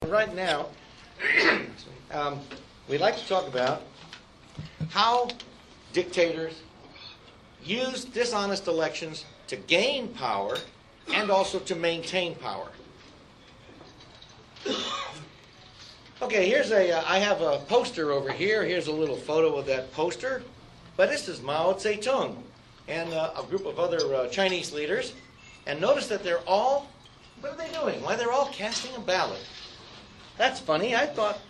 Right now, we'd like to talk about how dictators use dishonest elections to gain power and also to maintain power. Okay, I have a poster over here. Here's a little photo of that poster. But this is Mao Zedong and a group of other Chinese leaders. And notice that they're all, what are they doing? Why, they're all casting a ballot. That's funny. I thought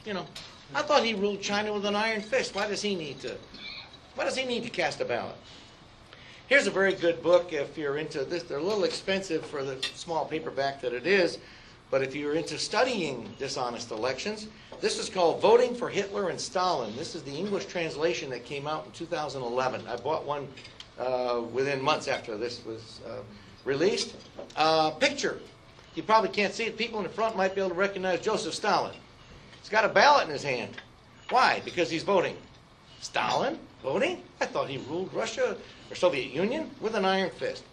he ruled China with an iron fist. Why does he need to cast a ballot? Here's a very good book if you're into this. They're a little expensive for the small paperback that it is, but if you're into studying dishonest elections, this is called Voting for Hitler and Stalin. This is the English translation that came out in 2011. I bought one within months after this was released. Picture. You probably can't see it. People in the front might be able to recognize Joseph Stalin. He's got a ballot in his hand. Why? Because he's voting. Stalin? Voting? I thought he ruled Russia or Soviet Union with an iron fist.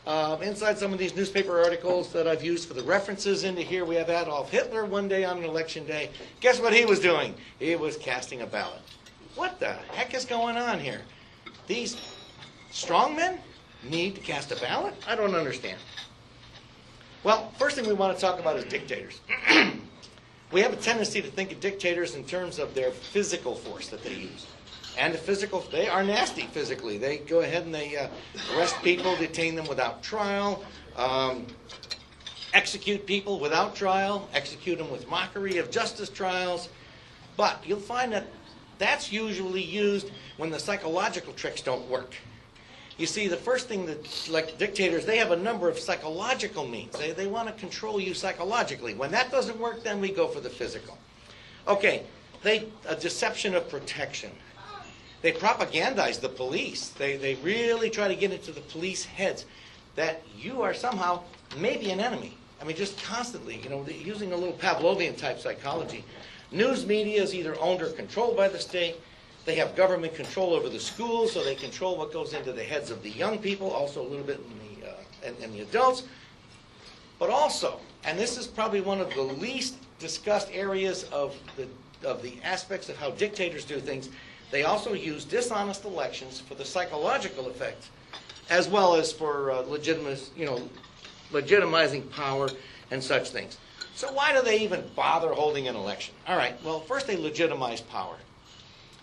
Inside some of these newspaper articles that I've used for the references into here, we have Adolf Hitler one day on an election day. Guess what he was doing? He was casting a ballot. What the heck is going on here? These strongmen need to cast a ballot? I don't understand. Well, first thing we want to talk about is dictators. We have a tendency to think of dictators in terms of their physical force that they use. And they are nasty physically. They go ahead and they arrest people, detain them without trial, execute people without trial, execute them with mockery of justice trials. But you'll find that that's usually used when the psychological tricks don't work. You see, the first thing that, like dictators, they have a number of psychological means. They want to control you psychologically. When that doesn't work, then we go for the physical. Okay, a deception of protection. They propagandize the police. They really try to get into the police heads that you are somehow maybe an enemy. I mean, just constantly, using a little Pavlovian type psychology. News media is either owned or controlled by the state. They have government control over the schools, so they control what goes into the heads of the young people, also a little bit in the adults. But also, and this is probably one of the least discussed areas of the aspects of how dictators do things, they also use dishonest elections for the psychological effect, as well as for legitimizing power and such things. So why do they even bother holding an election? All right, well, first they legitimize power.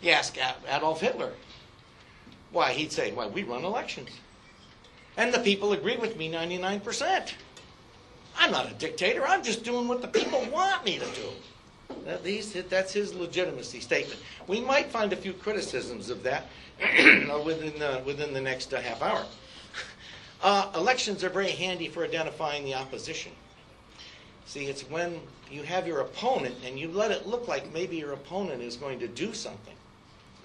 You ask Adolf Hitler. Why, he'd say, why, we run elections. And the people agree with me 99%. I'm not a dictator. I'm just doing what the people want me to do. That's his legitimacy statement. We might find a few criticisms of that within the next half hour. Elections are very handy for identifying the opposition. See, it's when you have your opponent and you let it look like maybe your opponent is going to do something,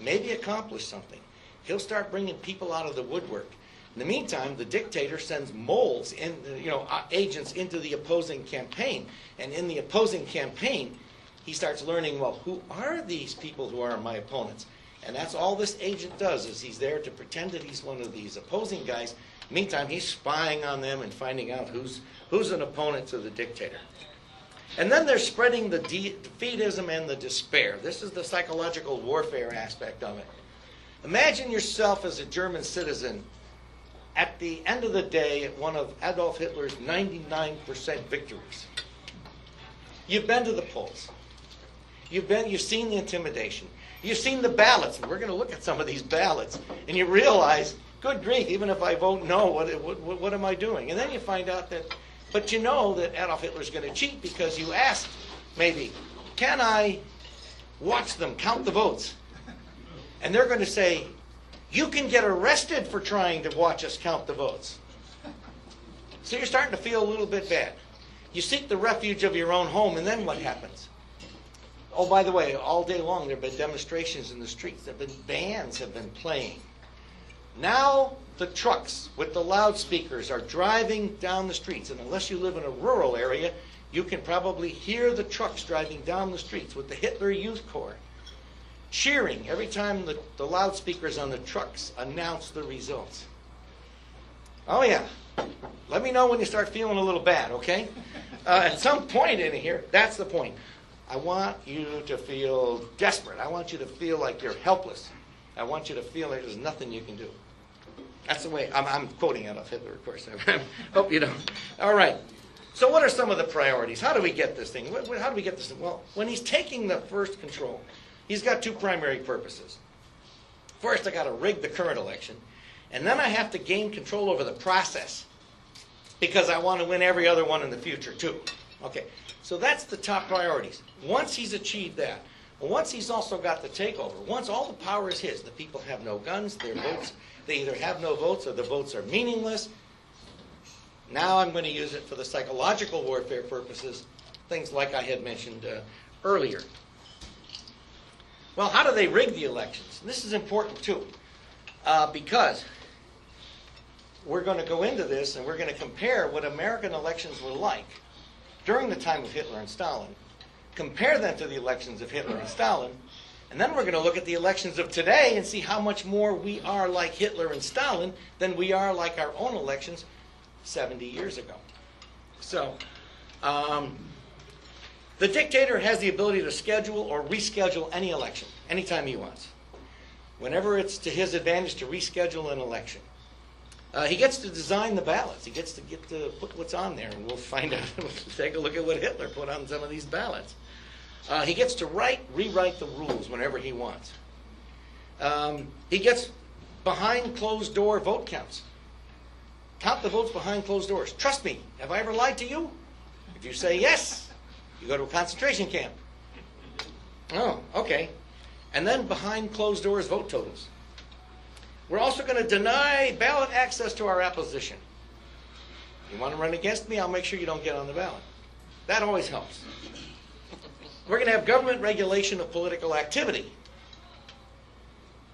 maybe accomplish something. He'll start bringing people out of the woodwork. In the meantime, the dictator sends moles, agents into the opposing campaign. And in the opposing campaign, he starts learning, well, who are these people who are my opponents? And that's all this agent does, is he's there to pretend that he's one of these opposing guys. Meantime, he's spying on them and finding out who's an opponent to the dictator. And then they're spreading the defeatism and the despair. This is the psychological warfare aspect of it. Imagine yourself as a German citizen at the end of the day at one of Adolf Hitler's 99% victories. You've been to the polls. You've seen the intimidation. You've seen the ballots, and we're going to look at some of these ballots, and you realize, good grief, even if I vote no, what am I doing? And then you find out but you know that Adolf Hitler's going to cheat because you asked, maybe, can I watch them count the votes? And they're going to say, you can get arrested for trying to watch us count the votes. So you're starting to feel a little bit bad. You seek the refuge of your own home, and then what happens? Oh, by the way, all day long there have been demonstrations in the streets. Bands have been playing. Now the trucks with the loudspeakers are driving down the streets. And unless you live in a rural area, you can probably hear the trucks driving down the streets with the Hitler Youth Corps cheering every time the loudspeakers on the trucks announce the results. Oh, yeah. Let me know when you start feeling a little bad, okay? At some point in here, that's the point. I want you to feel desperate. I want you to feel like you're helpless. I want you to feel like there's nothing you can do. That's the way, I'm quoting Adolf Hitler, of course. I hope you don't. All right. So what are some of the priorities? How do we get this thing? How do we get this thing? Well, when he's taking the first control, he's got two primary purposes. First, I got to rig the current election, and then I have to gain control over the process because I want to win every other one in the future, too. Okay, so that's the top priorities. Once he's achieved that, once he's also got the takeover, once all the power is his, the people have no guns, their votes, they either have no votes or the votes are meaningless. Now I'm going to use it for the psychological warfare purposes, things like I had mentioned earlier. Well, how do they rig the elections? This is important too, because we're going to go into this and we're going to compare what American elections were like during the time of Hitler and Stalin, compare them to the elections of Hitler and Stalin, and then we're going to look at the elections of today and see how much more we are like Hitler and Stalin than we are like our own elections 70 years ago. So, the dictator has the ability to schedule or reschedule any election anytime he wants. Whenever it's to his advantage to reschedule an election. He gets to design the ballots. He gets to put what's on there, and we'll find out. We'll take a look at what Hitler put on some of these ballots. He gets to rewrite the rules whenever he wants. He gets behind closed door vote counts. Count the votes behind closed doors. Trust me, have I ever lied to you? If you say yes, you go to a concentration camp. Oh, okay. And then behind closed doors vote totals. We're also going to deny ballot access to our opposition. You want to run against me, I'll make sure you don't get on the ballot. That always helps. We're going to have government regulation of political activity.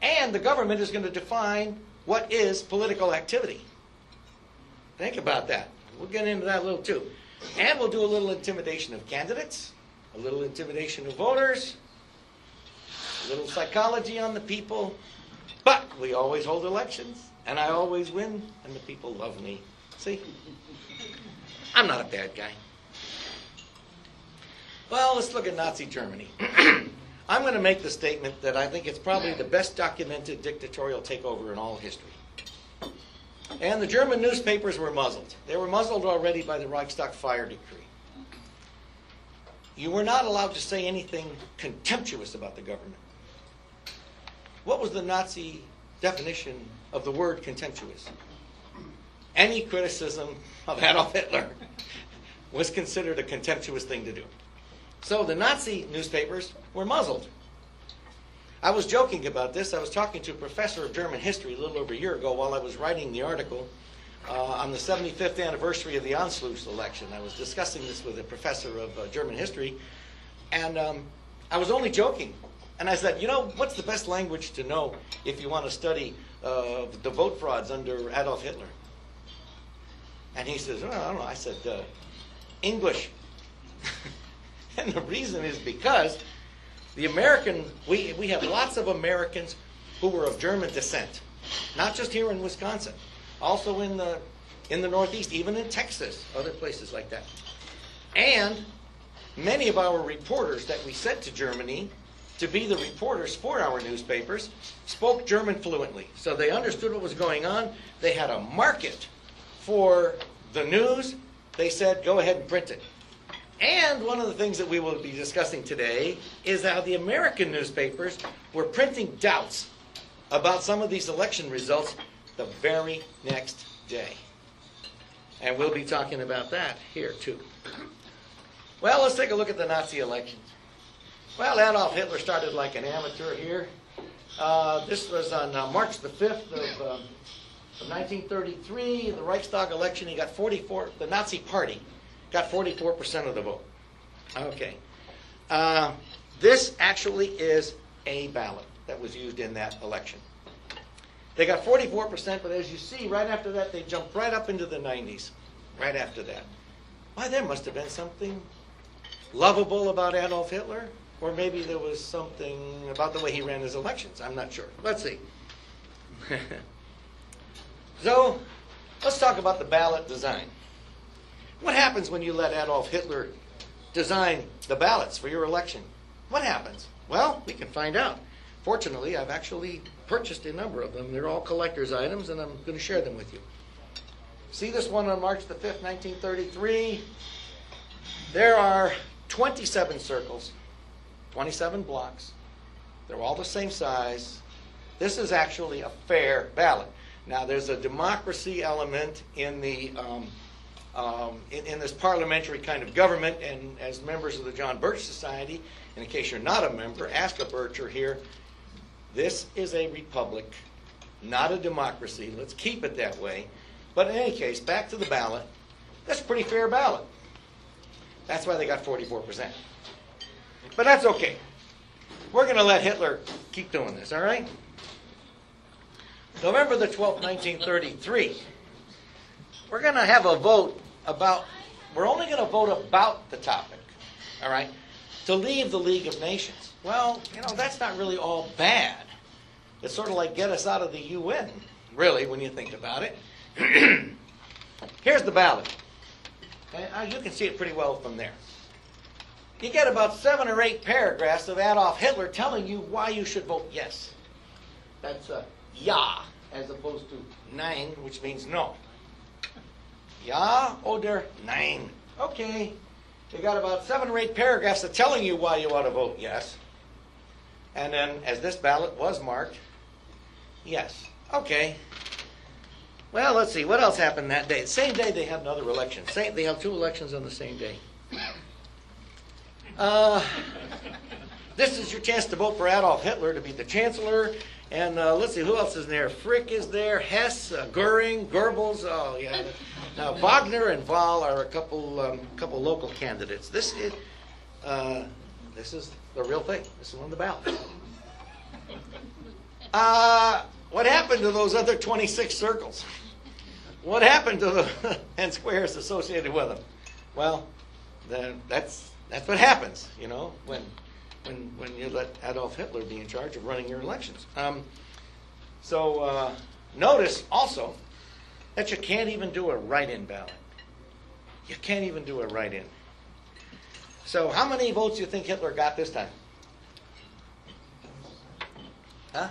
And the government is going to define what is political activity. Think about that. We'll get into that a little too. And we'll do a little intimidation of candidates, a little intimidation of voters, a little psychology on the people. But we always hold elections, and I always win, and the people love me. See? I'm not a bad guy. Well, let's look at Nazi Germany. I'm going to make the statement that I think it's probably the best documented dictatorial takeover in all history. And the German newspapers were muzzled. They were muzzled already by the Reichstag fire decree. You were not allowed to say anything contemptuous about the government. What was the Nazi definition of the word contemptuous? Any criticism of Adolf Hitler was considered a contemptuous thing to do. So the Nazi newspapers were muzzled. I was joking about this. I was talking to a professor of German history a little over a year ago while I was writing the article on the 75th anniversary of the Anschluss election. I was discussing this with a professor of German history, and I was only joking. And I said, you know, what's the best language to know if you want to study the vote frauds under Adolf Hitler? And he says, well, I don't know. I said, English. And the reason is because the American, we have lots of Americans who were of German descent. Not just here in Wisconsin. Also in the Northeast, even in Texas, other places like that. And many of our reporters that we sent to Germany to be the reporters for our newspapers spoke German fluently. So they understood what was going on. They had a market for the news. They said, go ahead and print it. And one of the things that we will be discussing today is how the American newspapers were printing doubts about some of these election results the very next day. And we'll be talking about that here too. Well, let's take a look at the Nazi elections. Well, Adolf Hitler started like an amateur here. This was on March the 5th of 1933, the Reichstag election. He got 44, the Nazi Party got 44% of the vote. Okay. This actually is a ballot that was used in that election. They got 44%, but as you see, right after that, they jumped right up into the 90s. Right after that. Why, there must have been something lovable about Adolf Hitler. Or maybe there was something about the way he ran his elections. I'm not sure. Let's see. So, Let's talk about the ballot design. What happens when you let Adolf Hitler design the ballots for your election? What happens? Well, we can find out. Fortunately, I've actually purchased a number of them. They're all collector's items, and I'm going to share them with you. See this one on March the 5th, 1933? There are 27 circles, 27 blocks. They're all the same size. This is actually a fair ballot. Now, there's a democracy element in the in this parliamentary kind of government, and as members of the John Birch Society, and in case you're not a member, ask a Bircher here. This is a republic, not a democracy. Let's keep it that way. But in any case, back to the ballot. That's a pretty fair ballot. That's why they got 44%. But that's okay. We're going to let Hitler keep doing this, all right? November the 12th, 1933. We're going to have a vote about, we're only going to vote about the topic, all right, to leave the League of Nations. Well, you know, that's not really all bad. It's sort of like get us out of the UN, really, when you think about it. Here's the ballot. And you can see it pretty well from there. You get about 7 or 8 paragraphs of Adolf Hitler telling you why you should vote yes. That's ja, as opposed to nein, which means no. Ja oder nein. Okay. You got about 7 or 8 paragraphs of telling you why you ought to vote yes. And then, as this ballot was marked, yes. Okay. Well, let's see. What else happened that day? Same day they had another election. They held 2 elections on the same day. This is your chance to vote for Adolf Hitler to be the chancellor. And let's see, who else is there? Frick is there, Hess, Goering, Goebbels. Oh, yeah. Now, Wagner and Wahl are a couple local candidates. This is the real thing. This is on the ballot. What happened to those other 26 circles? What happened to the and squares associated with them? Well, that's what happens, you know, when you let Adolf Hitler be in charge of running your elections. Notice also that you can't even do a write-in ballot. You can't even do a write-in. So how many votes do you think Hitler got this time? Huh?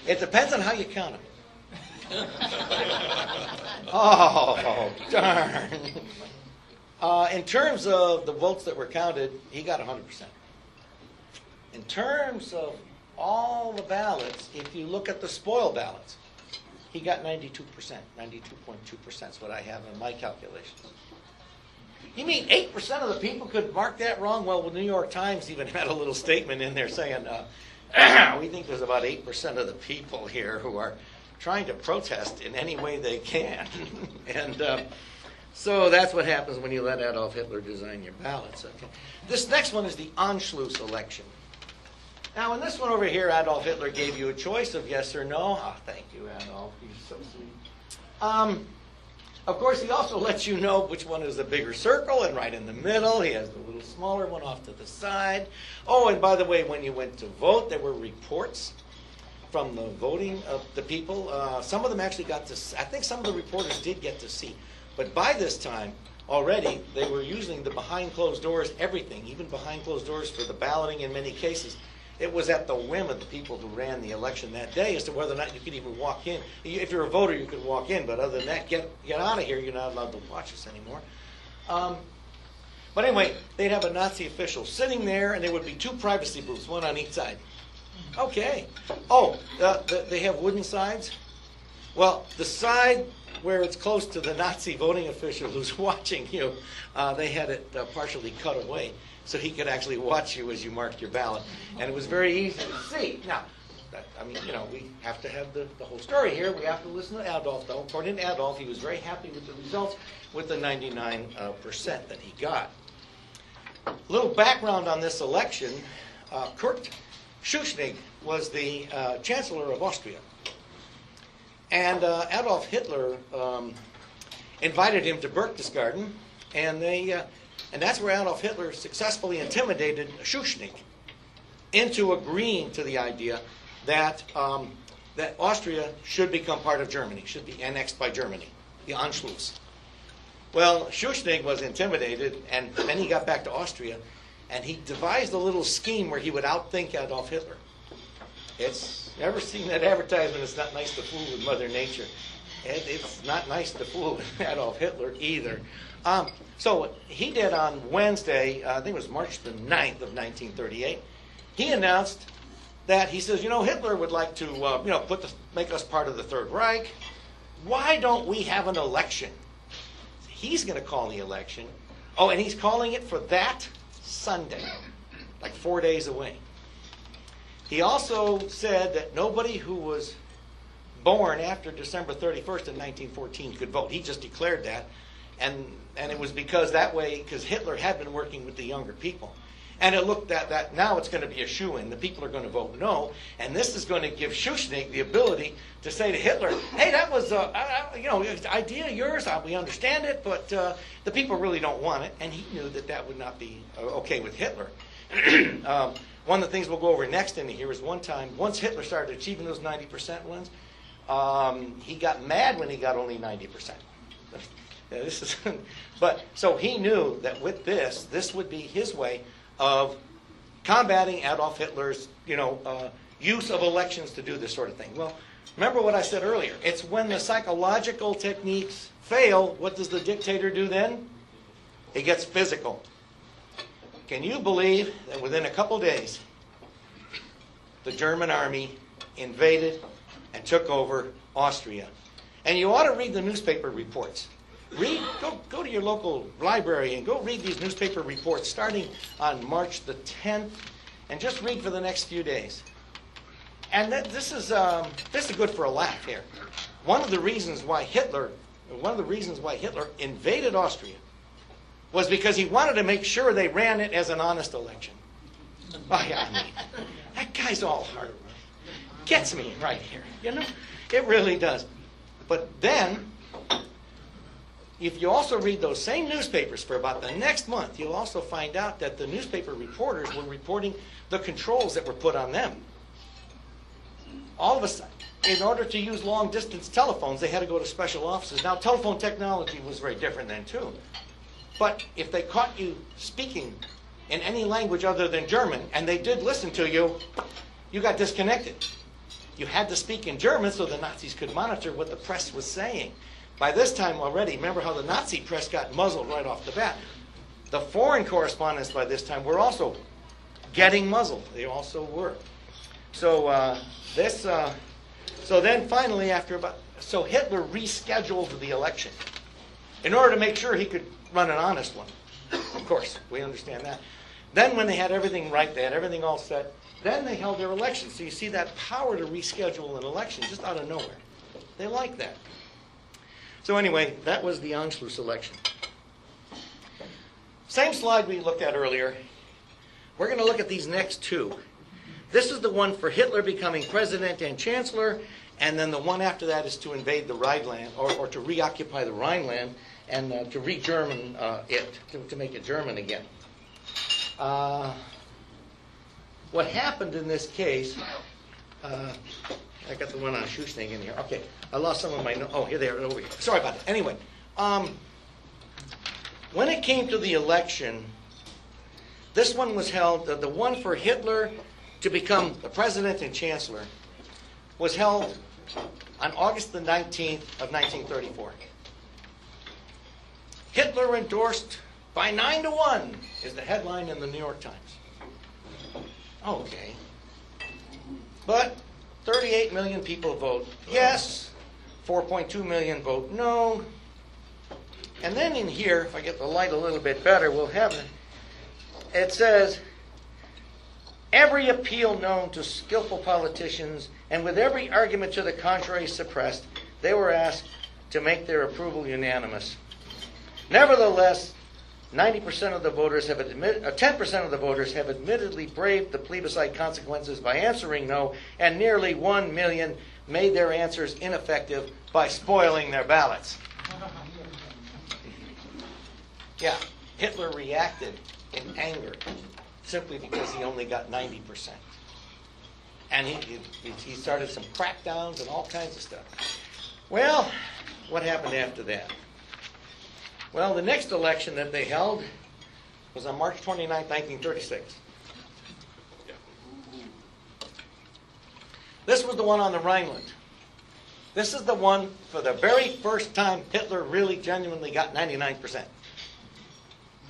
It depends on how you count them. Oh, darn. In terms of the votes that were counted, he got 100%. In terms of all the ballots, if you look at the spoil ballots, he got 92%. 92.2% is what I have in my calculations. You mean 8% of the people could mark that wrong? Well, the New York Times even had a little statement in there saying, we think there's about 8% of the people here who are trying to protest in any way they can. And so that's what happens when you let Adolf Hitler design your ballots. Okay. This next one is the Anschluss election. Now, in this one over here, Adolf Hitler gave you a choice of yes or no. Oh, thank you, Adolf. You're so sweet. Of course, he also lets you know which one is the bigger circle, and right in the middle, he has the little smaller one off to the side. Oh, and by the way, when you went to vote, there were reports from the voting of the people. Some of them actually got to see. I think some of the reporters did get to see. But by this time, already, they were using the behind closed doors, everything, even behind closed doors for the balloting in many cases. It was at the whim of the people who ran the election that day as to whether or not you could even walk in. If you're a voter, you could walk in, but other than that, get out of here. You're not allowed to watch us anymore. But anyway, they'd have a Nazi official sitting there, and there would be 2 privacy booths, one on each side. Okay. Oh, they have wooden sides? Well, the side where it's close to the Nazi voting official who's watching you, they had it partially cut away so he could actually watch you as you marked your ballot. And it was very easy to see. Now, we have to have the whole story here. We have to listen to Adolf, though. According to Adolf, he was very happy with the results, with the 99% that he got. A little background on this election. Kurt Hyde was the Chancellor of Austria. And Adolf Hitler invited him to Berchtesgaden, and that's where Adolf Hitler successfully intimidated Schuschnigg into agreeing to the idea that that Austria should become part of Germany, should be annexed by Germany. the Anschluss. Well, Schuschnigg was intimidated, and then he got back to Austria, and he devised a little scheme where he would outthink Adolf Hitler. It's ever seen that advertisement, It's Not Nice to Fool with Mother Nature. It's not nice to fool with Adolf Hitler either. So what he did on Wednesday, I think it was March the 9th of 1938, he announced that he says, Hitler would like to, make us part of the Third Reich. Why don't we have an election? He's going to call the election. Oh, and he's calling it for that Sunday, like 4 days away. He also said that nobody who was born after December 31st of 1914 could vote. He just declared that. And it was because Hitler had been working with the younger people. And it looked at that, now it's going to be a shoo-in. The people are going to vote no. And this is going to give Schuschnigg the ability to say to Hitler, hey, that was, idea of yours. We understand it, but the people really don't want it. And he knew that would not be okay with Hitler. One of the things we'll go over next in here is once Hitler started achieving those 90% wins, he got mad when he got only 90%. So he knew that with this would be his way of combating Adolf Hitler's, use of elections to do this sort of thing. Well, remember what I said earlier. It's when the psychological techniques fail, what does the dictator do then? He gets physical. Can you believe that within a couple days, the German army invaded and took over Austria? And you ought to read the newspaper reports. Go to your local library and go read these newspaper reports starting on March the 10th, and just read for the next few days. And this is good for a laugh here. One of the reasons why Hitler invaded Austria was because he wanted to make sure they ran it as an honest election. That guy's all heart. Gets me right here. It really does. But then, if you also read those same newspapers for about the next month, you'll also find out that the newspaper reporters were reporting the controls that were put on them. All of a sudden, in order to use long-distance telephones, they had to go to special offices. Now, telephone technology was very different then, too. But if they caught you speaking in any language other than German, and they did listen to you, you got disconnected. You had to speak in German so the Nazis could monitor what the press was saying. By this time already, remember how the Nazi press got muzzled right off the bat. The foreign correspondents by this time were also getting muzzled. They also were. So then finally so Hitler rescheduled the election in order to make sure he could run an honest one. Of course, we understand that. Then when they had everything right, they had everything all set, then they held their election. So you see that power to reschedule an election just out of nowhere. They like that. So anyway, that was the Anschluss election. Same slide we looked at earlier. We're going to look at these next two. This is the one for Hitler becoming president and chancellor, and then the one after that is to invade the Rhineland, or to reoccupy the Rhineland, and to re-German to make it German again. What happened in this case, I got the one on Schuschnigg in here. Okay, I lost some of my notes. Oh, here they are over here. Sorry about that. Anyway, when it came to the election, this one was held, the one for Hitler to become the president and chancellor was held on August the 19th of 1934. Hitler endorsed by 9-1 is the headline in the New York Times. Okay. But 38 million people vote yes, 4.2 million vote no. And then in here, if I get the light a little bit better, we'll have it says, every appeal known to skillful politicians and with every argument to the contrary suppressed, they were asked to make their approval unanimous. Nevertheless, 90% of the voters have 10% of the voters have admittedly braved the plebiscite consequences by answering no, and nearly 1 million made their answers ineffective by spoiling their ballots. Yeah, Hitler reacted in anger simply because he only got 90%. And he started some crackdowns and all kinds of stuff. Well, what happened after that? Well, the next election that they held was on March 29, 1936. This was the one on the Rhineland. This is the one, for the very first time, Hitler really genuinely got 99%.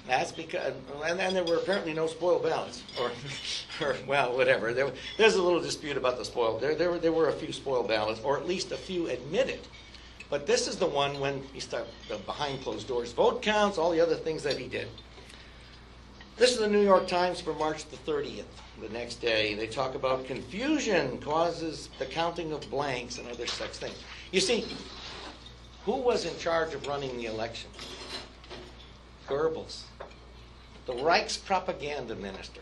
That's because, and there were apparently no spoiled ballots, or well, whatever. There's a little dispute about the spoiled. There were a few spoiled ballots, or at least a few admitted. But this is the one when he started the behind closed doors vote counts, all the other things that he did. This is the New York Times for March the 30th. The next day, they talk about confusion causes the counting of blanks and other such things. You see, who was in charge of running the election? Goebbels, the Reich's propaganda minister.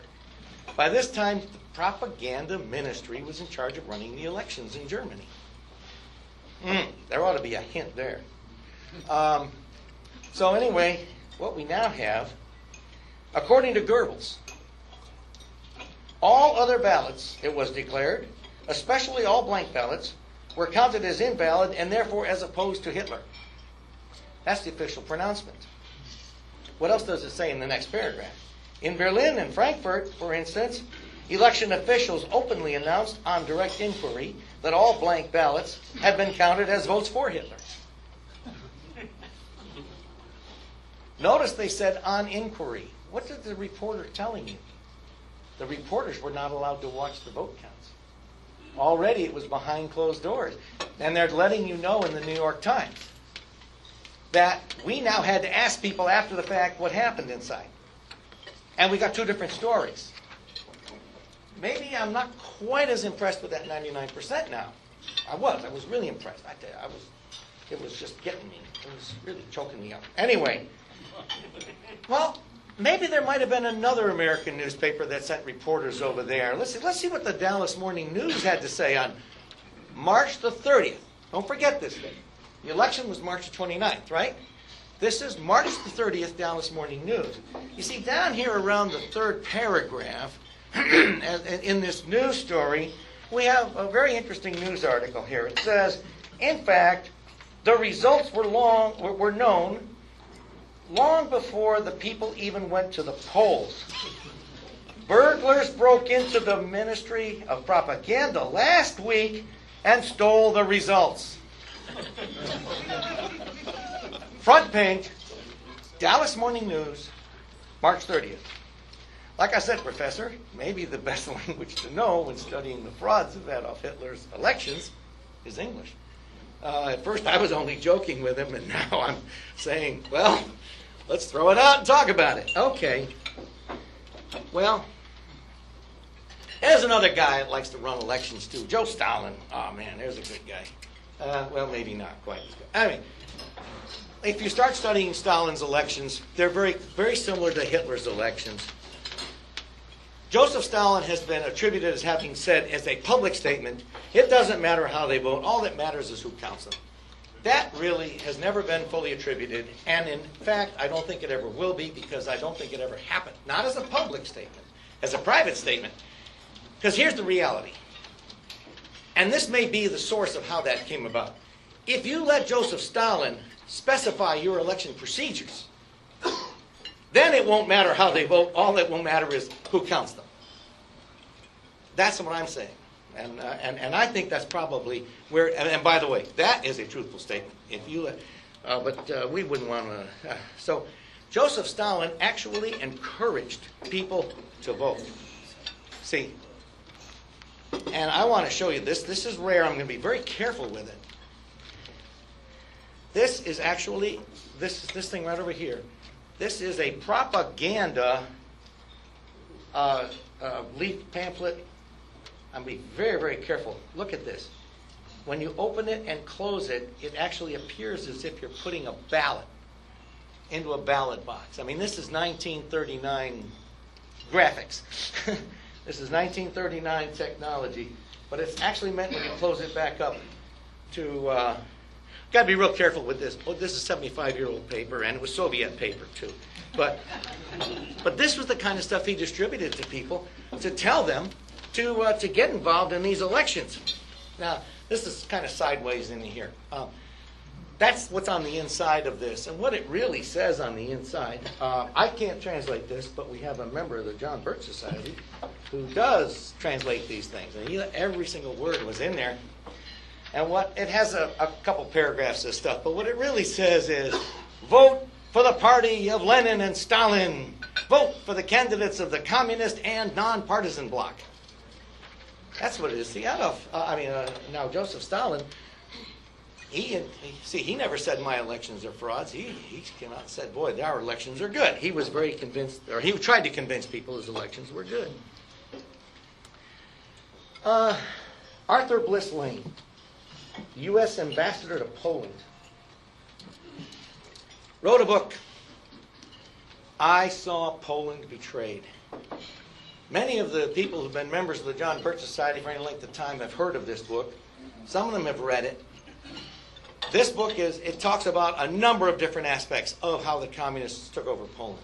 By this time, the propaganda ministry was in charge of running the elections in Germany. There ought to be a hint there. So anyway, what we now have, according to Goebbels, all other ballots, it was declared, especially all blank ballots, were counted as invalid and therefore as opposed to Hitler. That's the official pronouncement. What else does it say in the next paragraph? In Berlin and Frankfurt, for instance, election officials openly announced on direct inquiry that all blank ballots had been counted as votes for Hitler. Notice they said on inquiry. What did the reporter telling you? The reporters were not allowed to watch the vote counts. Already it was behind closed doors. And they're letting you know in the New York Times that we now had to ask people after the fact what happened inside. And we got two different stories. Maybe I'm not quite as impressed with that 99% now. I was really impressed. It was just getting me. It was really choking me up. Anyway, well, maybe there might have been another American newspaper that sent reporters over there. Let's see what the Dallas Morning News had to say on March the 30th. Don't forget this thing. The election was March the 29th, right? This is March the 30th, Dallas Morning News. You see, down here around the third paragraph, in this news story, we have a very interesting news article here. It says, in fact, the results were known long before the people even went to the polls. Burglars broke into the Ministry of Propaganda last week and stole the results. Front page, Dallas Morning News, March 30th. Like I said, Professor, maybe the best language to know when studying the frauds of Adolf Hitler's elections is English. At first I was only joking with him, and now I'm saying, well, let's throw it out and talk about it. Okay. Well, there's another guy that likes to run elections too, Joe Stalin. Oh man, there's a good guy. Well, maybe not quite as good. I mean, if you start studying Stalin's elections, they're very, very similar to Hitler's elections. Joseph Stalin has been attributed as having said as a public statement, it doesn't matter how they vote, all that matters is who counts them. That really has never been fully attributed, and in fact, I don't think it ever will be, because I don't think it ever happened. Not as a public statement, as a private statement. Because here's the reality. And this may be the source of how that came about. If you let Joseph Stalin specify your election procedures, then it won't matter how they vote. All that will matter is who counts them. That's what I'm saying. And I think that's probably where, and by the way, that is a truthful statement. If you, but we wouldn't want to. So Joseph Stalin actually encouraged people to vote. See, and I want to show you this. This is rare. I'm going to be very careful with it. This is actually, this thing right over here. This is a propaganda leaf pamphlet. I'm going to be very, very careful. Look at this. When you open it and close it, it actually appears as if you're putting a ballot into a ballot box. I mean, this is 1939 graphics. This is 1939 technology. But it's actually meant when you close it back up to... got to be real careful with this. Oh, this is 75-year-old paper, and it was Soviet paper, too. But this was the kind of stuff he distributed to people to tell them to get involved in these elections. Now, this is kind of sideways in here. that's what's on the inside of this. And what it really says on the inside, I can't translate this, but we have a member of the John Birch Society who does translate these things. And every single word was in there. And it has a couple paragraphs of stuff, but what it really says is, vote for the party of Lenin and Stalin. Vote for the candidates of the communist and nonpartisan bloc. That's what it is. See, now Joseph Stalin, he never said my elections are frauds. He came out and said, boy, our elections are good. He was very convinced, or he tried to convince people his elections were good. Arthur Bliss Lane, U.S. ambassador to Poland, wrote a book, I Saw Poland Betrayed. Many of the people who've been members of the John Birch Society for any length of time have heard of this book. Some of them have read it. This book it talks about a number of different aspects of how the communists took over Poland.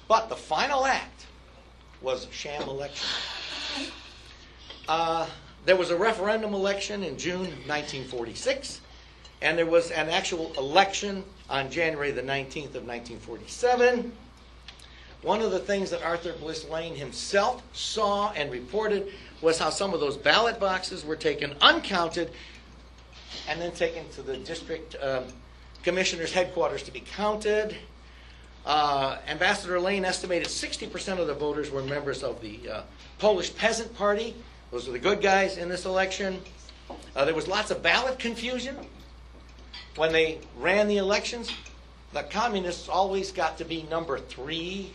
But the final act was a sham election. There was a referendum election in June 1946, and there was an actual election on January the 19th of 1947. One of the things that Arthur Bliss Lane himself saw and reported was how some of those ballot boxes were taken uncounted and then taken to the district commissioner's headquarters to be counted. Ambassador Lane estimated 60% of the voters were members of the Polish Peasant Party. Those were the good guys in this election. There was lots of ballot confusion. When they ran the elections, the communists always got to be number 3,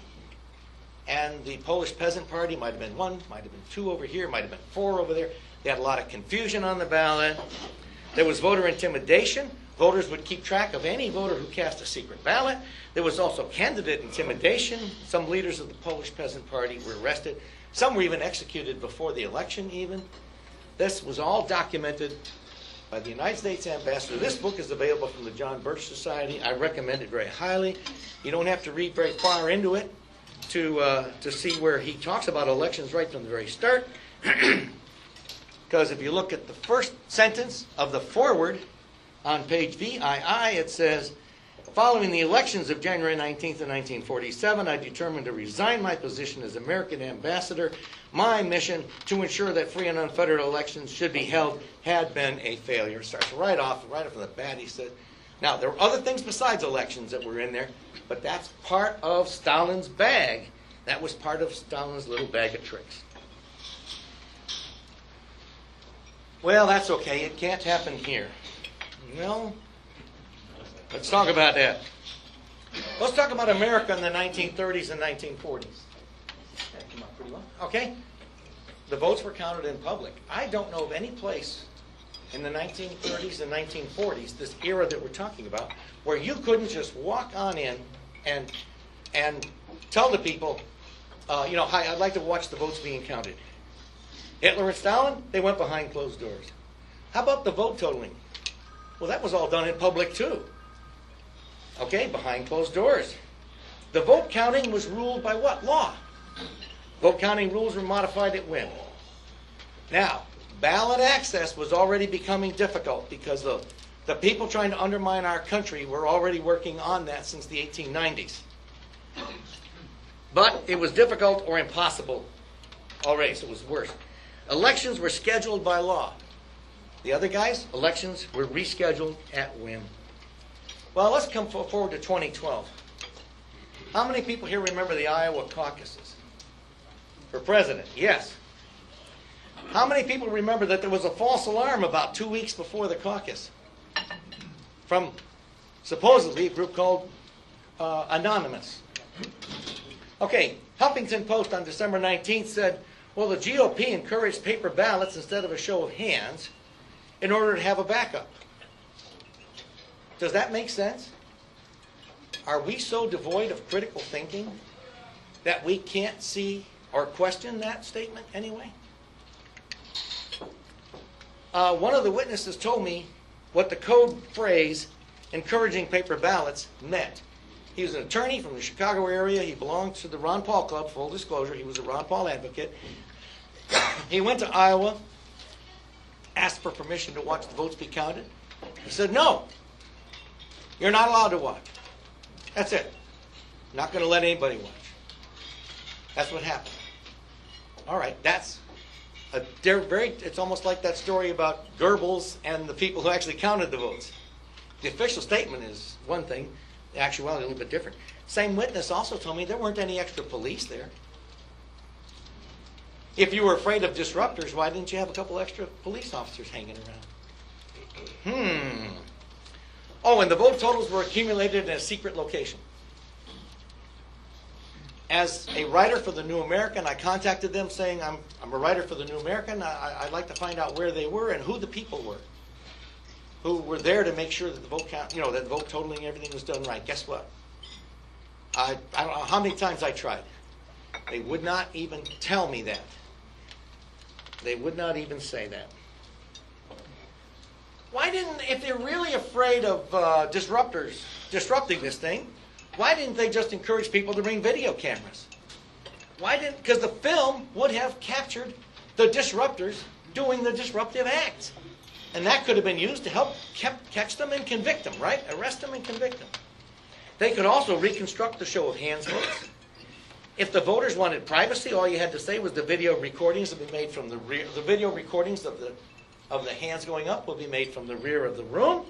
and the Polish Peasant Party might have been 1, might have been 2 over here, might have been 4 over there. They had a lot of confusion on the ballot. There was voter intimidation. Voters would keep track of any voter who cast a secret ballot. There was also candidate intimidation. Some leaders of the Polish Peasant Party were arrested. Some were even executed before the election even. This was all documented by the United States ambassador. This book is available from the John Birch Society. I recommend it very highly. You don't have to read very far into it to see where he talks about elections right from the very start. Because if you look at the first sentence of the foreword on page VII, it says, following the elections of January 19th of 1947, I determined to resign my position as American ambassador. My mission to ensure that free and unfettered elections should be held had been a failure. Starts right off from the bat. He said, now, there were other things besides elections that were in there, but that's part of Stalin's bag. That was part of Stalin's little bag of tricks. Well, that's okay. It can't happen here. Well, let's talk about that. Let's talk about America in the 1930s and 1940s. That came out pretty well. Okay. The votes were counted in public. I don't know of any place in the 1930s and 1940s, this era that we're talking about, where you couldn't just walk on in and tell the people, hi, I'd like to watch the votes being counted. Hitler and Stalin, they went behind closed doors. How about the vote totaling? Well, that was all done in public too. Okay, behind closed doors. The vote counting was ruled by what? Law. Vote counting rules were modified at whim. Now, ballot access was already becoming difficult because the people trying to undermine our country were already working on that since the 1890s. But it was difficult or impossible already, so it was worse. Elections were scheduled by law. The other guys, elections were rescheduled at whim. Well, let's come forward to 2012. How many people here remember the Iowa caucuses? For president, yes. How many people remember that there was a false alarm about 2 weeks before the caucus from supposedly a group called Anonymous? Okay, Huffington Post on December 19th said, well, the GOP encouraged paper ballots instead of a show of hands in order to have a backup. Does that make sense? Are we so devoid of critical thinking that we can't see or question that statement anyway? One of the witnesses told me what the code phrase encouraging paper ballots meant. He was an attorney from the Chicago area. He belonged to the Ron Paul Club, full disclosure. He was a Ron Paul advocate. He went to Iowa, asked for permission to watch the votes be counted. He said no. You're not allowed to watch. That's it. Not going to let anybody watch. That's what happened. All right, it's almost like that story about Goebbels and the people who actually counted the votes. The official statement is one thing, the actuality is a little bit different. Same witness also told me there weren't any extra police there. If you were afraid of disruptors, why didn't you have a couple extra police officers hanging around? Oh, and the vote totals were accumulated in a secret location. As a writer for the New American, I contacted them saying, I'm a writer for the New American. I'd like to find out where they were and who the people were who were there to make sure that the vote count, that the vote totaling, everything was done right. Guess what? I don't know how many times I tried. They would not even tell me that. They would not even say that. Why didn't, if they're really afraid of disruptors disrupting this thing, why didn't they just encourage people to bring video cameras? Because the film would have captured the disruptors doing the disruptive acts. And that could have been used to help catch them and convict them, right? Arrest them and convict them. They could also reconstruct the show of hands votes. If the voters wanted privacy, all you had to say was the video recordings would be made from the rear. The video recordings of the hands going up will be made from the rear of the room.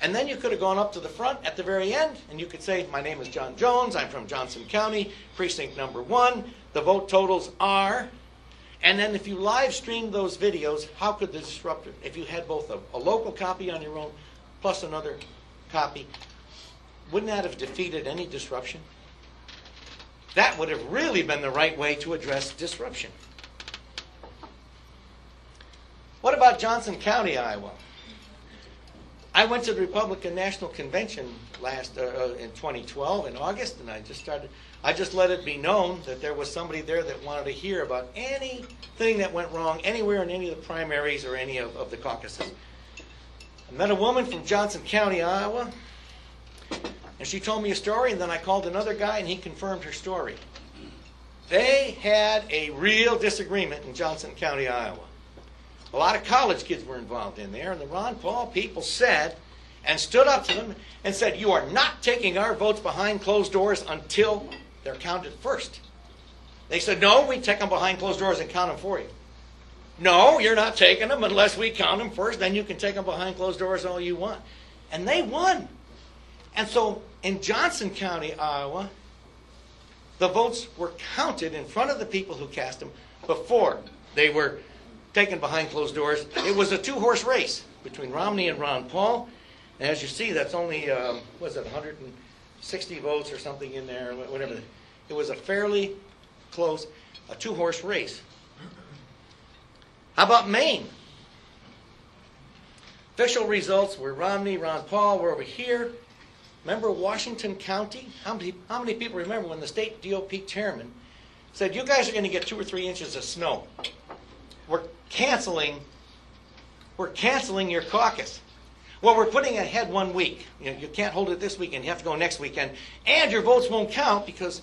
And then you could have gone up to the front at the very end, and you could say, my name is John Jones, I'm from Johnson County, precinct number 1, the vote totals are, and then if you live streamed those videos, how could the disruptor, if you had both a local copy on your own plus another copy, wouldn't that have defeated any disruption? That would have really been the right way to address disruption. What about Johnson County, Iowa? I went to the Republican National Convention in 2012 in August, and I just let it be known that there was somebody there that wanted to hear about anything that went wrong anywhere in any of the primaries or any of the caucuses. I met a woman from Johnson County, Iowa, and she told me a story, and then I called another guy, and he confirmed her story. They had a real disagreement in Johnson County, Iowa. A lot of college kids were involved in there, and the Ron Paul people said, and stood up to them and said, you are not taking our votes behind closed doors until they're counted first. They said, no, we take them behind closed doors and count them for you. No, you're not taking them unless we count them first, then you can take them behind closed doors all you want. And they won. And so in Johnson County, Iowa, the votes were counted in front of the people who cast them before they were taken behind closed doors. It was a two-horse race between Romney and Ron Paul. And as you see, that's only, 160 votes or something in there, whatever. It was a fairly close, a two-horse race. How about Maine? Official results were Romney, Ron Paul were over here. Remember Washington County? How many people remember when the state DOP chairman said, you guys are going to get 2 or 3 inches of snow. We're canceling your caucus. Well, we're putting it ahead 1 week. You can't hold it this weekend. You have to go next weekend. And your votes won't count because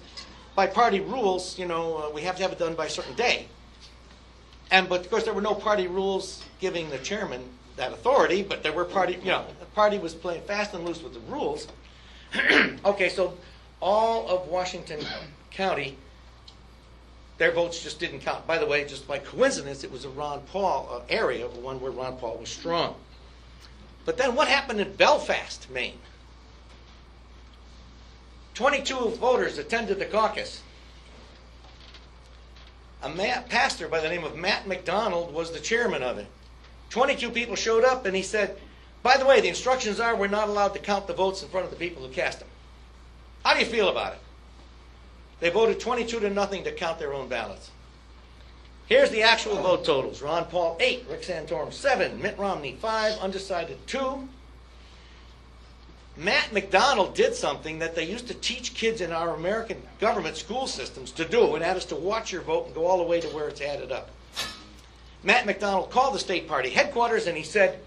by party rules, we have to have it done by a certain day. But of course, there were no party rules giving the chairman that authority, but there were the party was playing fast and loose with the rules. Okay, so all of Washington County, their votes just didn't count. By the way, just by coincidence, it was a Ron Paul area, the one where Ron Paul was strong. But then what happened in Belfast, Maine? 22 voters attended the caucus. A pastor by the name of Matt McDonald was the chairman of it. 22 people showed up, and he said, by the way, the instructions are we're not allowed to count the votes in front of the people who cast them. How do you feel about it? They voted 22-0 to count their own ballots. Here's the actual vote totals. Ron Paul 8, Rick Santorum 7, Mitt Romney 5, undecided 2. Matt McDonald did something that they used to teach kids in our American government school systems to do, and that is to watch your vote and go all the way to where it's added up. Matt McDonald called the state party headquarters and he said,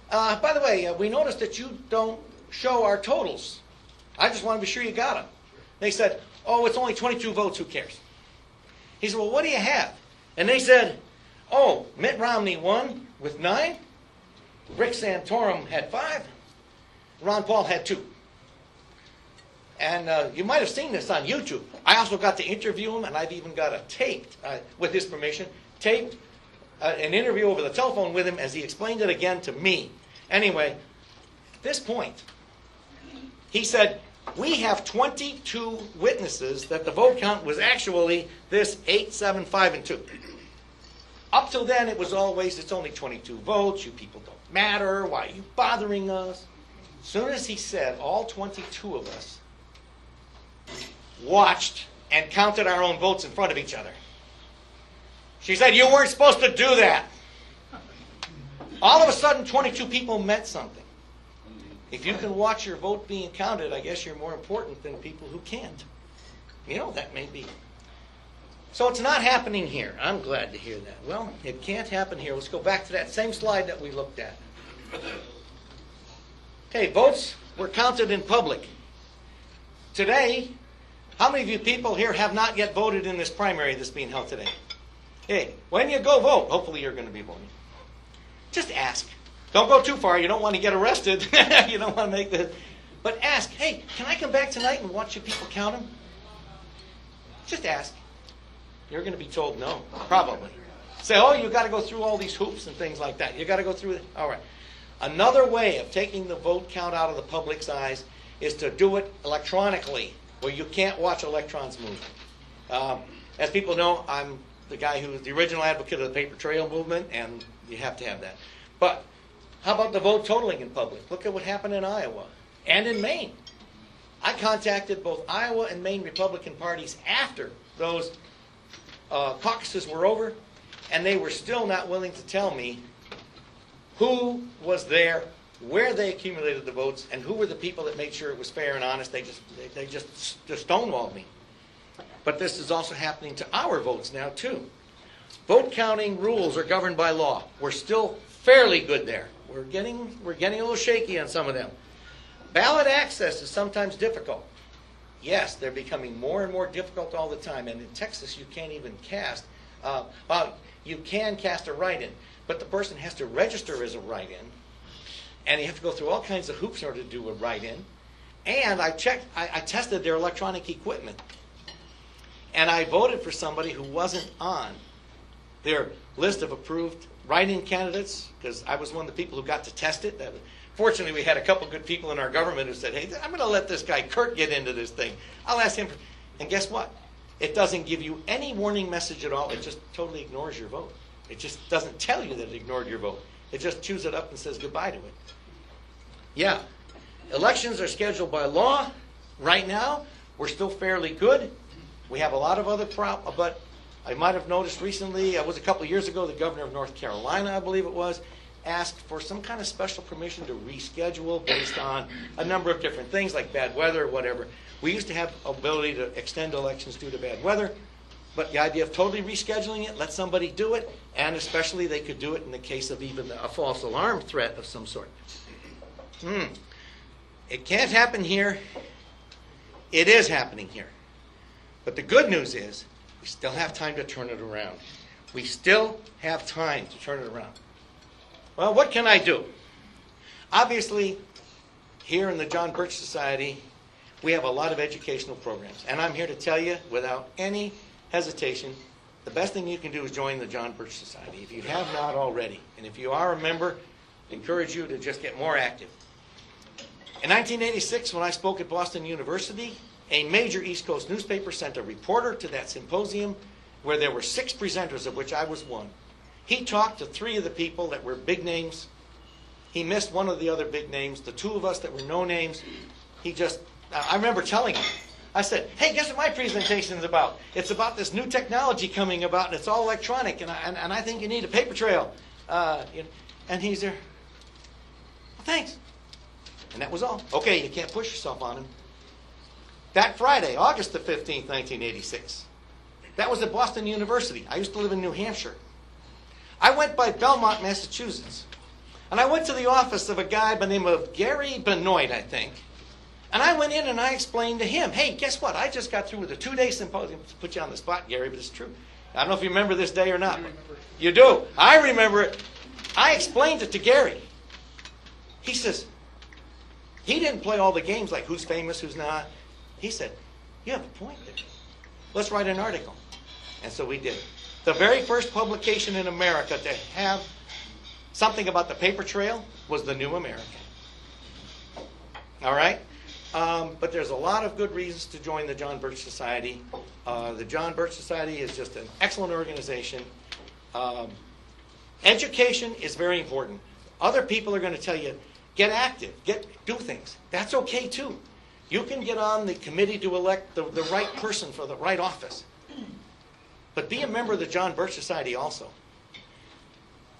by the way, we noticed that you don't show our totals. I just want to be sure you got them. They said, oh, it's only 22 votes, who cares? He said, well, what do you have? And they said, oh, Mitt Romney won with 9. Rick Santorum had 5. Ron Paul had 2. And you might have seen this on YouTube. I also got to interview him, and I've even got a taped, with his permission, taped an interview over the telephone with him as he explained it again to me. Anyway, at this point, he said, we have 22 witnesses that the vote count was actually this 8, 7, 5, and 2. Up till then, it was always, it's only 22 votes, you people don't matter, why are you bothering us? As soon as he said all 22 of us watched and counted our own votes in front of each other. She said, you weren't supposed to do that. All of a sudden, 22 people meant something. If you can watch your vote being counted, I guess you're more important than people who can't. You know, that may be. So it's not happening here. I'm glad to hear that. Well, it can't happen here. Let's go back to that same slide that we looked at. Okay, votes were counted in public. Today, how many of you people here have not yet voted in this primary that's being held today? Hey, when you go vote, hopefully you're going to be voting. Just ask. Don't go too far. You don't want to get arrested. You don't want to make this. But ask, hey, can I come back tonight and watch you people count them? Just ask. You're going to be told no, probably. Say, oh, you've got to go through all these hoops and things like that. You've got to go through it. All right. Another way of taking the vote count out of the public's eyes is to do it electronically, where you can't watch electrons move. As people know, I'm the guy who was the original advocate of the paper trail movement, and you have to have that. But how about the vote totaling in public? Look at what happened in Iowa and in Maine. I contacted both Iowa and Maine Republican parties after those caucuses were over, and they were still not willing to tell me who was there, where they accumulated the votes, and who were the people that made sure it was fair and honest. They just stonewalled me. But this is also happening to our votes now, too. Vote counting rules are governed by law. We're still fairly good there. We're getting a little shaky on some of them. Ballot access is sometimes difficult. Yes, they're becoming more and more difficult all the time. And in Texas, you can't even cast. You can cast a write-in, but the person has to register as a write-in, and you have to go through all kinds of hoops in order to do a write-in. And I tested their electronic equipment, and I voted for somebody who wasn't on their list of approved write-in candidates, because I was one of the people who got to test it. Fortunately, we had a couple good people in our government who said, hey, I'm going to let this guy Kurt get into this thing. I'll ask him. And guess what? It doesn't give you any warning message at all. It just totally ignores your vote. It just doesn't tell you that it ignored your vote. It just chews it up and says goodbye to it. Yeah. Elections are scheduled by law. Right now, we're still fairly good. We have a lot of other problems, but I might have noticed recently, it was a couple of years ago, the governor of North Carolina, I believe it was, asked for some kind of special permission to reschedule based on a number of different things like bad weather or whatever. We used to have ability to extend elections due to bad weather, but the idea of totally rescheduling it, let somebody do it, and especially they could do it in the case of even a false alarm threat of some sort. It can't happen here. It is happening here. But the good news is we still have time to turn it around. We still have time to turn it around. Well, what can I do? Obviously, here in the John Birch Society, we have a lot of educational programs. And I'm here to tell you, without any hesitation, the best thing you can do is join the John Birch Society, if you have not already. And if you are a member, I encourage you to just get more active. In 1986, when I spoke at Boston University, a major East Coast newspaper sent a reporter to that symposium where there were 6 presenters, of which I was one. He talked to 3 of the people that were big names. He missed one of the other big names. The 2 of us that were no names, I remember telling him, I said, hey, guess what my presentation is about? It's about this new technology coming about, and it's all electronic, and I think you need a paper trail. And he's there, well, thanks. And that was all. Okay, you can't push yourself on him. That Friday, August the 15th, 1986, that was at Boston University. I used to live in New Hampshire. I went by Belmont, Massachusetts, and I went to the office of a guy by the name of Gary Benoit, I think. And I went in and I explained to him, hey, guess what? I just got through with a 2-day symposium. To put you on the spot, Gary, but it's true. I don't know if you remember this day or not. You do. I remember it. I explained it to Gary. He says, He didn't play all the games like who's famous, who's not. He said, you have a point there. Let's write an article. And so we did. The very first publication in America to have something about the paper trail was the New American. All right? But there's a lot of good reasons to join the John Birch Society. The John Birch Society is just an excellent organization. Education is very important. Other people are going to tell you, get active, do things. That's okay too. You can get on the committee to elect the right person for the right office. But be a member of the John Birch Society also.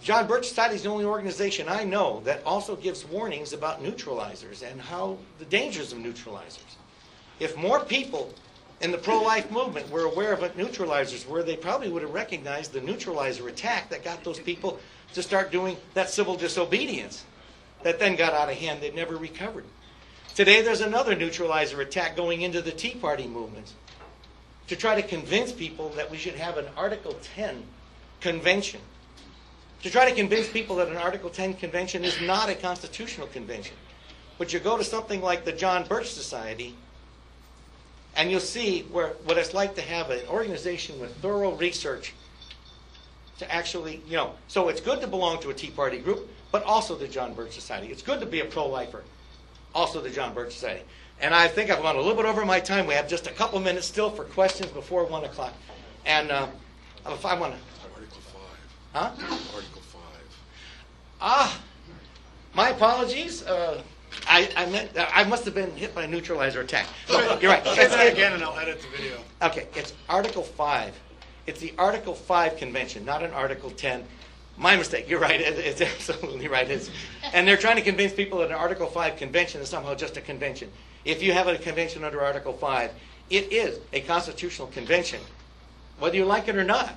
John Birch Society is the only organization I know that also gives warnings about neutralizers and how the dangers of neutralizers. If more people in the pro-life movement were aware of what neutralizers were, they probably would have recognized the neutralizer attack that got those people to start doing that civil disobedience that then got out of hand. They never recovered. Today there's another neutralizer attack going into the Tea Party movement to try to convince people that we should have an Article 10 convention. To try to convince people that an Article 10 convention is not a constitutional convention. But you go to something like the John Birch Society, and you'll see what it's like to have an organization with thorough research to actually, so it's good to belong to a Tea Party group, but also the John Birch Society. It's good to be a pro-lifer, also the John Birch Society. And I think I've gone a little bit over my time. We have just a couple minutes still for questions before 1 o'clock. And if I want to... Article 5. Huh? Article 5. My apologies. I must have been hit by a neutralizer attack. No, you're right. Say that again and I'll edit the video. Okay, it's Article 5. It's the Article 5 convention, not an Article 10. My mistake. You're right. It's absolutely right. And they're trying to convince people that an Article 5 convention is somehow just a convention. If you have a convention under Article 5, it is a constitutional convention, whether you like it or not.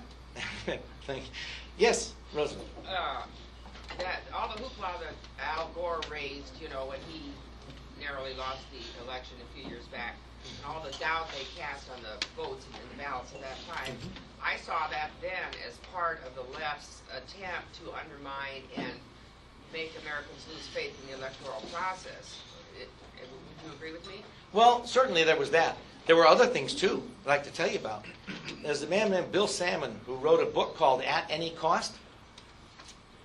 Yes, Rosamond. That all the hoopla that Al Gore raised, when he narrowly lost the election a few years back, and all the doubt they cast on the votes and the ballots at that time, I saw that then as part of the left's attempt to undermine and make Americans lose faith in the electoral process. Would you agree with me? Well, certainly there was that. There were other things, too, I'd like to tell you about. There's a man named Bill Salmon who wrote a book called At Any Cost.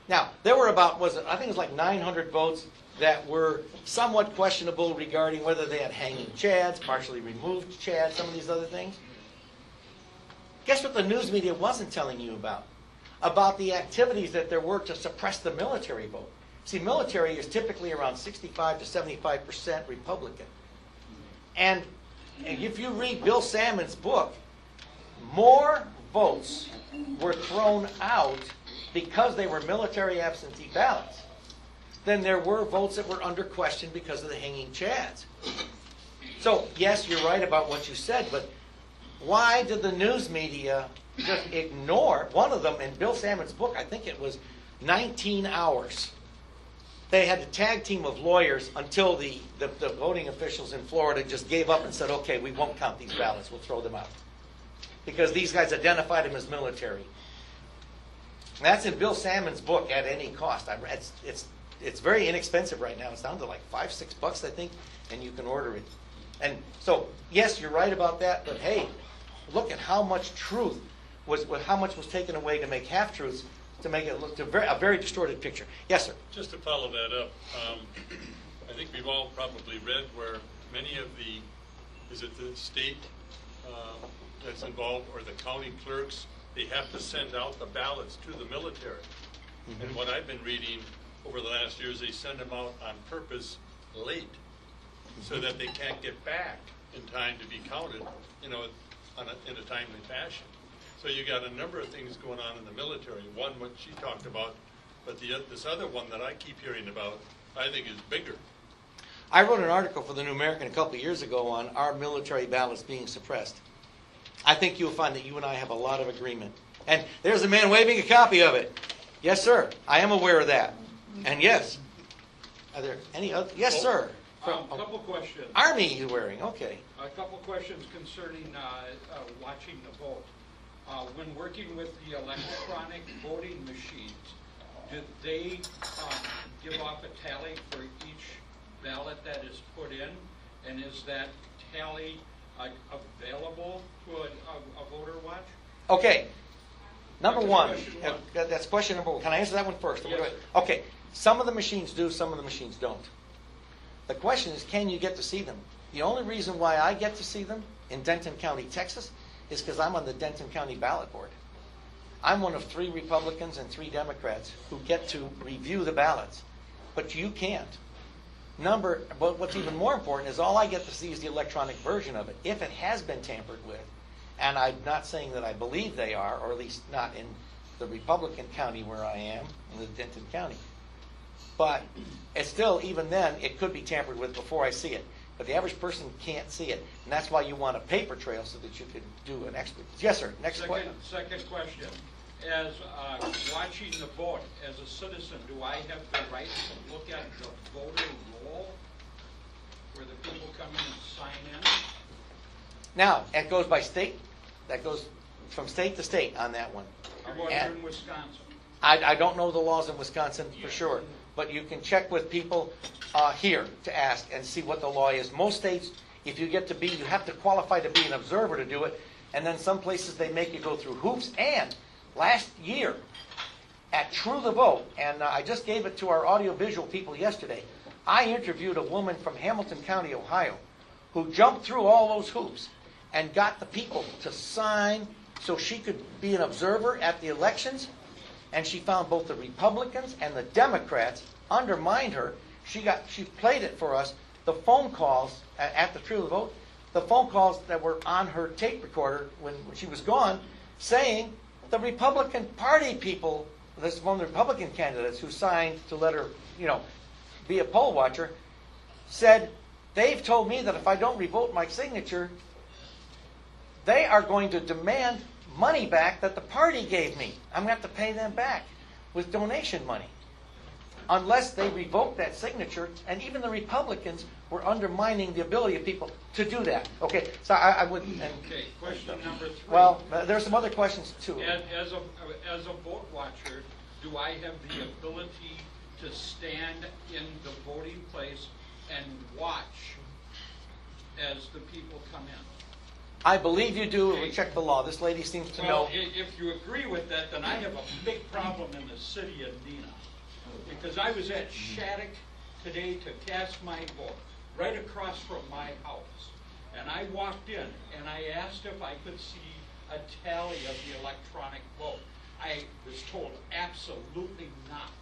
Now, there were about, I think it was like 900 votes that were somewhat questionable regarding whether they had hanging chads, partially removed chads, some of these other things. Guess what the news media wasn't telling you about? About the activities that there were to suppress the military vote. See, military is typically around 65 to 75% Republican. And if you read Bill Salmon's book, more votes were thrown out because they were military absentee ballots than there were votes that were under question because of the hanging chads. So, yes, you're right about what you said, but why did the news media just ignore one of them in Bill Salmon's book? I think it was 19 hours. They had a tag team of lawyers until the voting officials in Florida just gave up and said, okay, we won't count these ballots, we'll throw them out. Because these guys identified him as military. And that's in Bill Salmon's book, At Any Cost. It's very inexpensive right now. It's down to like $5-6, I think, and you can order it. And so, yes, you're right about that, but hey, look at how much truth was taken away to make half-truths, to make it look a very distorted picture. Yes, sir? Just to follow that up, I think we've all probably read where many of is it the state that's involved or the county clerks, they have to send out the ballots to the military. Mm-hmm. And what I've been reading over the last years, they send them out on purpose late so that they can't get back in time to be counted, in a timely fashion. So you got a number of things going on in the military. One, what she talked about, but this other one that I keep hearing about, I think is bigger. I wrote an article for the New American a couple of years ago on our military ballots being suppressed. I think you'll find that you and I have a lot of agreement. And there's a man waving a copy of it. Yes, sir. I am aware of that. And yes. Are there any other? Yes, sir. A couple questions. Army you're wearing. Okay. A couple questions concerning watching the vote. When working with the electronic voting machines, did they give off a tally for each ballot that is put in? And is that tally available to a voter watch? Okay. Number That's one, question one. that's question number one. Can I answer that one first? Yes. Okay. Some of the machines do, some of the machines don't. The question is, can you get to see them? The only reason why I get to see them in Denton County, Texas, is because I'm on the Denton County ballot board. I'm one of 3 Republicans and 3 Democrats who get to review the ballots. But you can't. But what's even more important is all I get to see is the electronic version of it. If it has been tampered with, and I'm not saying that I believe they are, or at least not in the Republican county where I am, in the Denton County. But it's still, even then, it could be tampered with before I see it. But the average person can't see it. And that's why you want a paper trail so that you can do an expert. Yes, sir. Next question. Second question. As watching the vote, as a citizen, do I have the right to look at the voter roll where the people come in and sign in? Now, it goes by state. That goes from state to state on that one. How about And- here in Wisconsin? I don't know the laws in Wisconsin for sure, but you can check with people here to ask and see what the law is. Most states, if you get to be, you have to qualify to be an observer to do it, and then some places they make you go through hoops. And last year at True the Vote, and I just gave it to our audiovisual people yesterday, I interviewed a woman from Hamilton County, Ohio, who jumped through all those hoops and got the people to sign so she could be an observer at the elections. And she found both the Republicans and the Democrats undermined her. She played it for us, the phone calls at the True the Vote, the phone calls that were on her tape recorder when she was gone, saying the Republican Party people, this is one of the Republican candidates who signed to let her, be a poll watcher, said, they've told me that if I don't revote my signature, they are going to demand money back that the party gave me. I'm going to have to pay them back with donation money. Unless they revoke that signature, and even the Republicans were undermining the ability of people to do that. Okay, so I would... Okay, question number 3. Well, there's some other questions too. As a vote watcher, do I have the ability to stand in the voting place and watch as the people come in? I believe you do. We'll check the law. This lady seems to know. Well, if you agree with that, then I have a big problem in the city of Neenah. Because I was at Shattuck today to cast my vote, right across from my house. And I walked in and I asked if I could see a tally of the electronic vote. I was told absolutely not.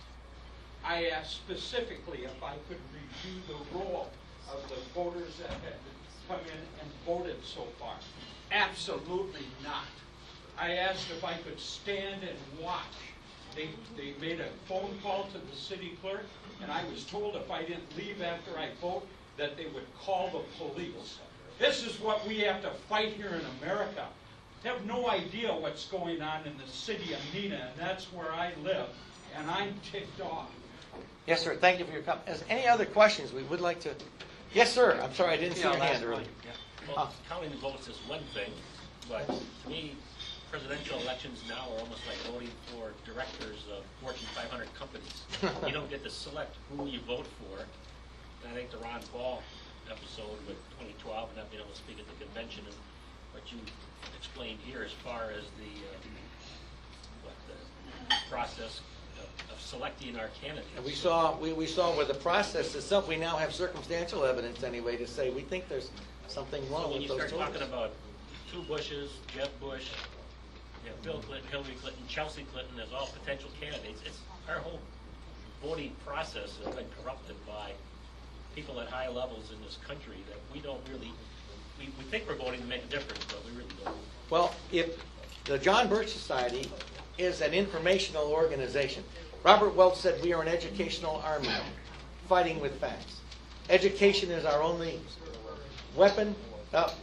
I asked specifically if I could review the roll of the voters that had come in and voted so far. Absolutely not. I asked if I could stand and watch. They made a phone call to the city clerk, and I was told if I didn't leave after I vote, that they would call the police. This is what we have to fight here in America. I have no idea what's going on in the city of Neenah, and that's where I live, and I'm ticked off. Yes, sir. Thank you for your comment. Any other questions we would like to... Yes, sir. I'm sorry, I didn't see your hand earlier. Well, counting the votes is one thing, but to me, presidential elections now are almost like voting for directors of Fortune 500 companies. You don't get to select who you vote for. And I think the Ron Paul episode with 2012 and not being able to speak at the convention and what you explained here as far as the process of selecting our candidates. And we saw where the process itself, we now have circumstantial evidence anyway to say we think there's something So wrong when with you those start talking totals. about 2 Bushes, Jeb Bush, Bill Clinton, Hillary Clinton, Chelsea Clinton as all potential candidates, it's our whole voting process has been corrupted by people at high levels in this country that we don't really, we think we're voting to make a difference, but we really don't. Well, if the John Birch Society is an informational organization, Robert Welch said we are an educational army fighting with facts. Education is our only weapon.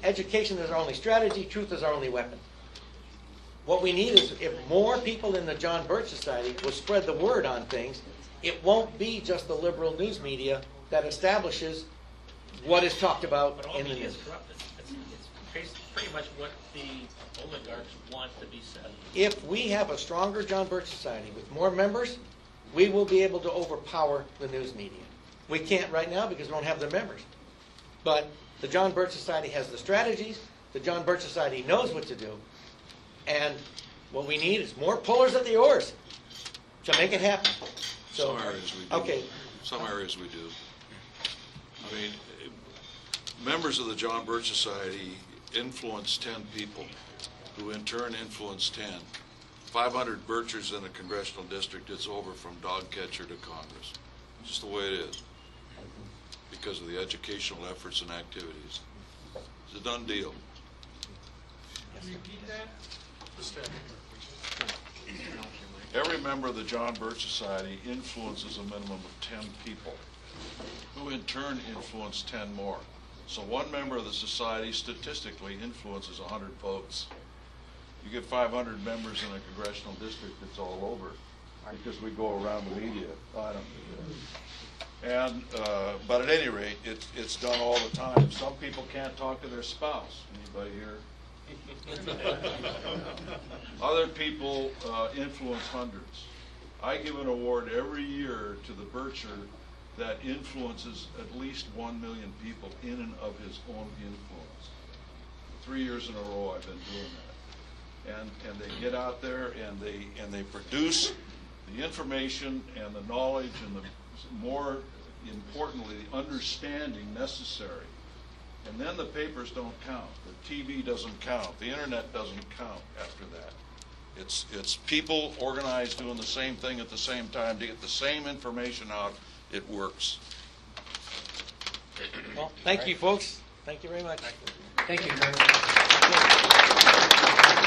Education is our only strategy. Truth is our only weapon. What we need is if more people in the John Birch Society will spread the word on things, it won't be just the liberal news media that establishes what is talked about But all in the media news. is corrupt. It's pretty much what the oligarchs want to be said. If we have a stronger John Birch Society with more members, we will be able to overpower the news media. We can't right now because we don't have the members. But the John Birch Society has the strategies. The John Birch Society knows what to do. And what we need is more pullers at the oars to make it happen. So, Some areas we do. okay. Some areas we do. I mean, members of the John Birch Society influence 10 people, who in turn influence 10. 500 Birchers in a congressional district, it's over from dog catcher to Congress. Just the way it is. Because of the educational efforts and activities. It's a done deal. Repeat that? Every member of the John Birch Society influences a minimum of 10 people, who in turn influence 10 more. So one member of the society statistically influences 100 votes. You get 500 members in a congressional district, it's all over, because we go around the media. I don't do that. And, but at any rate, it's done all the time. Some people can't talk to their spouse. Anybody here? Other people influence hundreds. I give an award every year to the Bircher that influences at least 1 million people in and of his own influence. 3 years in a row I've been doing that. And they get out there and they produce the information and the knowledge and the more importantly the understanding necessary. And then the papers don't count. The TV doesn't count. The internet doesn't count after that. It's people organized doing the same thing at the same time to get the same information out. It works. Well, thank you, folks. Thank you very much. Thank you very much.